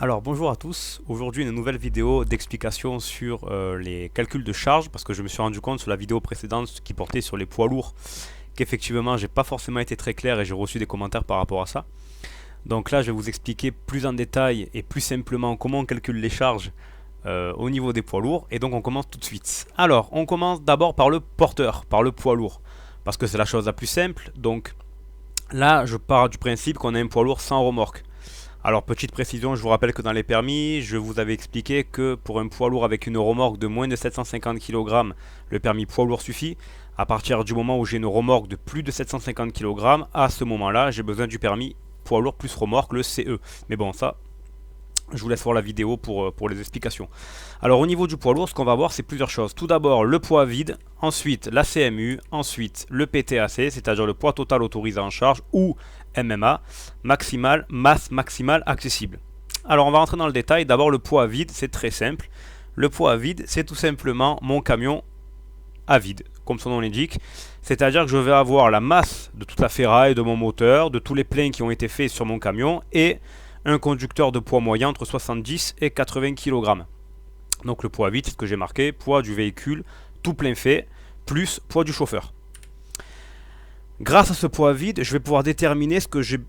Alors bonjour à tous, aujourd'hui une nouvelle vidéo d'explication sur les calculs de charge parce que je me suis rendu compte sur la vidéo précédente qui portait sur les poids lourds qu'effectivement j'ai pas forcément été très clair et j'ai reçu des commentaires par rapport à ça. Donc là je vais vous expliquer plus en détail et plus simplement comment on calcule les charges au niveau des poids lourds et donc on commence tout de suite. Alors on commence d'abord par le porteur, par le poids lourd parce que c'est la chose la plus simple. Donc là je pars du principe qu'on a un poids lourd sans remorque. Alors petite précision, je vous rappelle que dans les permis, je vous avais expliqué que pour un poids lourd avec une remorque de moins de 750 kg, le permis poids lourd suffit. À partir du moment où j'ai une remorque de plus de 750 kg, à ce moment-là, j'ai besoin du permis poids lourd plus remorque, le CE. Mais bon, ça, je vous laisse voir la vidéo pour les explications. Alors au niveau du poids lourd, ce qu'on va voir, c'est plusieurs choses. Tout d'abord, le poids vide, ensuite la CMU, ensuite le PTAC, c'est-à-dire le poids total autorisé en charge, ou MMA, masse maximale accessible. Alors on va rentrer dans le détail. D'abord le poids vide, c'est très simple. Le poids vide, c'est tout simplement mon camion à vide, comme son nom l'indique. C'est-à-dire que je vais avoir la masse de toute la ferraille, de mon moteur, de tous les pleins qui ont été faits sur mon camion, et un conducteur de poids moyen entre 70 et 80 kg. Donc le poids vide, c'est ce que j'ai marqué, poids du véhicule, tout plein fait, plus poids du chauffeur. Grâce à ce poids vide, je vais pouvoir déterminer ce que j'ai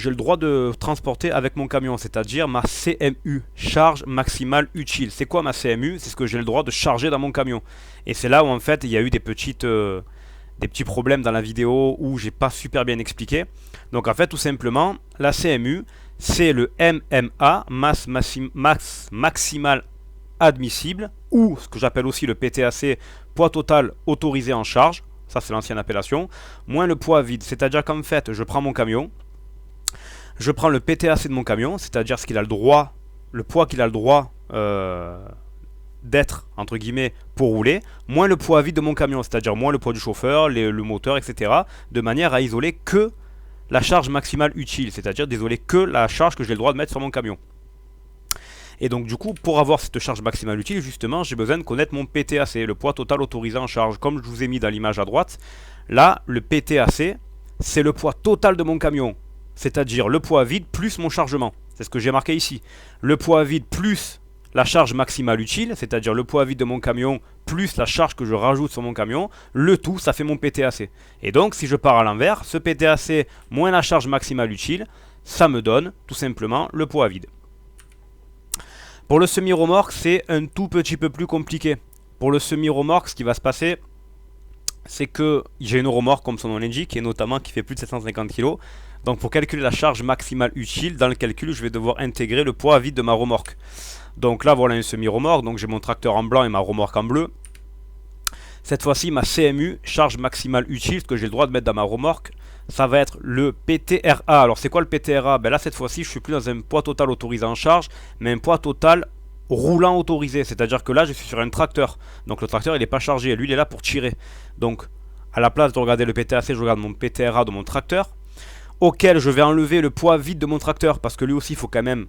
le droit de transporter avec mon camion, c'est-à-dire ma CMU, charge maximale utile. C'est quoi ma CMU? C'est ce que j'ai le droit de charger dans mon camion. Et c'est là où en fait il y a eu des petits problèmes dans la vidéo où j'ai pas super bien expliqué. Donc en fait tout simplement, la CMU, c'est le MMA, masse maximale admissible, ou ce que j'appelle aussi le PTAC, poids total autorisé en charge. Ça c'est l'ancienne appellation, moins le poids vide. C'est-à-dire qu'en fait, je prends mon camion, je prends le PTAC de mon camion, c'est-à-dire ce qu'il a le droit, le poids qu'il a le droit d'être, entre guillemets, pour rouler, moins le poids vide de mon camion, c'est-à-dire moins le poids du chauffeur, le moteur, etc., de manière à isoler que la charge maximale utile, c'est-à-dire d'isoler que la charge que j'ai le droit de mettre sur mon camion. Et donc du coup, pour avoir cette charge maximale utile, justement, j'ai besoin de connaître mon PTAC, le poids total autorisé en charge. Comme je vous ai mis dans l'image à droite, là, le PTAC, c'est le poids total de mon camion, c'est-à-dire le poids vide plus mon chargement. C'est ce que j'ai marqué ici. Le poids vide plus la charge maximale utile, c'est-à-dire le poids vide de mon camion plus la charge que je rajoute sur mon camion, le tout, ça fait mon PTAC. Et donc, si je pars à l'envers, ce PTAC moins la charge maximale utile, ça me donne tout simplement le poids vide. Pour le semi-remorque, c'est un tout petit peu plus compliqué. Pour le semi-remorque, ce qui va se passer, c'est que j'ai une remorque, comme son nom l'indique, et notamment qui fait plus de 750 kg. Donc pour calculer la charge maximale utile, dans le calcul, je vais devoir intégrer le poids vide de ma remorque. Donc là, voilà un semi-remorque. Donc j'ai mon tracteur en blanc et ma remorque en bleu. Cette fois-ci, ma CMU, charge maximale utile, ce que j'ai le droit de mettre dans ma remorque, ça va être le PTRA. Alors c'est quoi le PTRA? Ben là, cette fois-ci, je suis plus dans un poids total autorisé en charge, mais un poids total roulant autorisé. C'est-à-dire que là, je suis sur un tracteur. Donc le tracteur, il n'est pas chargé. Lui, il est là pour tirer. Donc, à la place de regarder le PTAC, je regarde mon PTRA de mon tracteur, auquel je vais enlever le poids vide de mon tracteur, parce que lui aussi, il faut quand même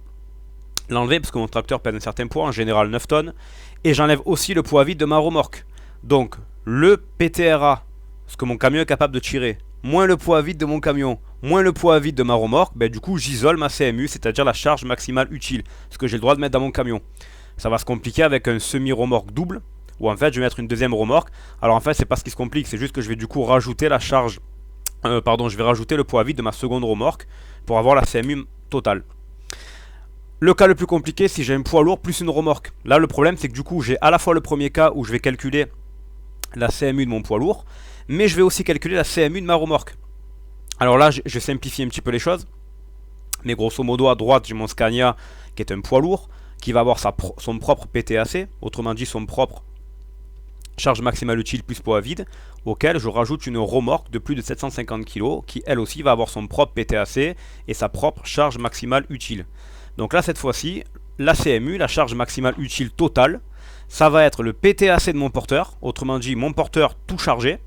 l'enlever, parce que mon tracteur pèse un certain poids, en général 9 tonnes. Et j'enlève aussi le poids vide de ma remorque. Donc, le PTRA, ce que mon camion est capable de tirer, moins le poids vide de mon camion, moins le poids vide de ma remorque, ben du coup j'isole ma CMU, c'est-à-dire la charge maximale utile, ce que j'ai le droit de mettre dans mon camion. Ça va se compliquer avec un semi-remorque double, où en fait je vais mettre une deuxième remorque. Alors en fait c'est pas ce qui se complique, c'est juste que je vais du coup rajouter la charge, je vais rajouter le poids vide de ma seconde remorque pour avoir la CMU totale. Le cas le plus compliqué, si j'ai un poids lourd plus une remorque. Là le problème c'est que du coup j'ai à la fois le premier cas où je vais calculer la CMU de mon poids lourd, mais je vais aussi calculer la CMU de ma remorque. Alors là, je simplifie un petit peu les choses, mais grosso modo, à droite, j'ai mon Scania qui est un poids lourd, qui va avoir son propre PTAC, autrement dit son propre charge maximale utile plus poids vide, auquel je rajoute une remorque de plus de 750 kg, qui elle aussi va avoir son propre PTAC et sa propre charge maximale utile. Donc là, cette fois-ci, la CMU, la charge maximale utile totale, ça va être le PTAC de mon porteur, autrement dit mon porteur tout chargé,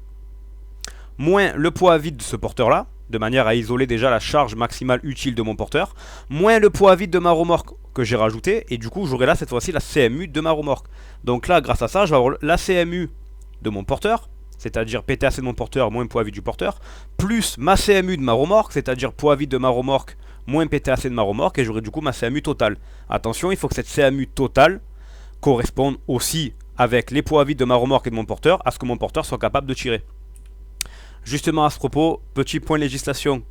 moins le poids vide de ce porteur là, de manière à isoler déjà la charge maximale utile de mon porteur, moins le poids vide de ma remorque que j'ai rajouté, et du coup j'aurai là cette fois-ci la CMU de ma remorque. Donc là grâce à ça je vais avoir la CMU de mon porteur, c'est-à-dire PTAC de mon porteur moins poids vide du porteur, plus ma CMU de ma remorque, c'est-à-dire poids vide de ma remorque moins PTAC de ma remorque et j'aurai du coup ma CMU totale. Attention, il faut que cette CMU totale corresponde aussi avec les poids à vide de ma remorque et de mon porteur à ce que mon porteur soit capable de tirer. Justement à ce propos, petit point législation.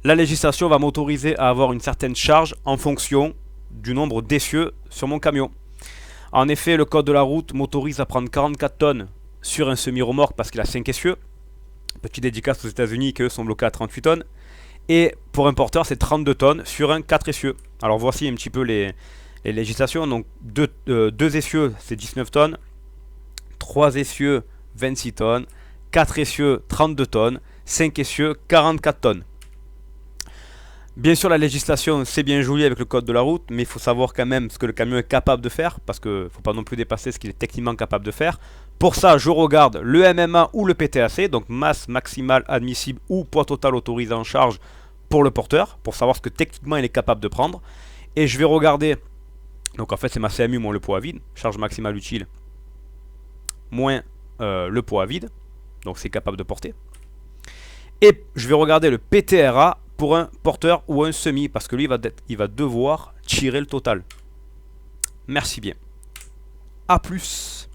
La législation va m'autoriser à avoir une certaine charge en fonction du nombre d'essieux sur mon camion. En effet, le code de la route m'autorise à prendre 44 tonnes sur un semi-remorque parce qu'il a 5 essieux. Petit dédicace aux États-Unis qui eux sont bloqués à 38 tonnes. Et pour un porteur, c'est 32 tonnes sur un 4 essieux. Alors voici un petit peu les législations. Donc 2 essieux, c'est 19 tonnes. 3 essieux, 26 tonnes. 4 essieux, 32 tonnes. 5 essieux, 44 tonnes. Bien sûr, la législation, c'est bien joli avec le code de la route, mais il faut savoir quand même ce que le camion est capable de faire, parce qu'il ne faut pas non plus dépasser ce qu'il est techniquement capable de faire. Pour ça, je regarde le MMA ou le PTAC, donc masse maximale admissible ou poids total autorisé en charge pour le porteur, pour savoir ce que techniquement il est capable de prendre. Et je vais regarder, donc en fait c'est ma CMU moins le poids à vide, charge maximale utile, moins le poids à vide, donc c'est capable de porter. Et je vais regarder le PTRA pour un porteur ou un semi, parce que lui il va devoir tirer le total. Merci bien. A plus.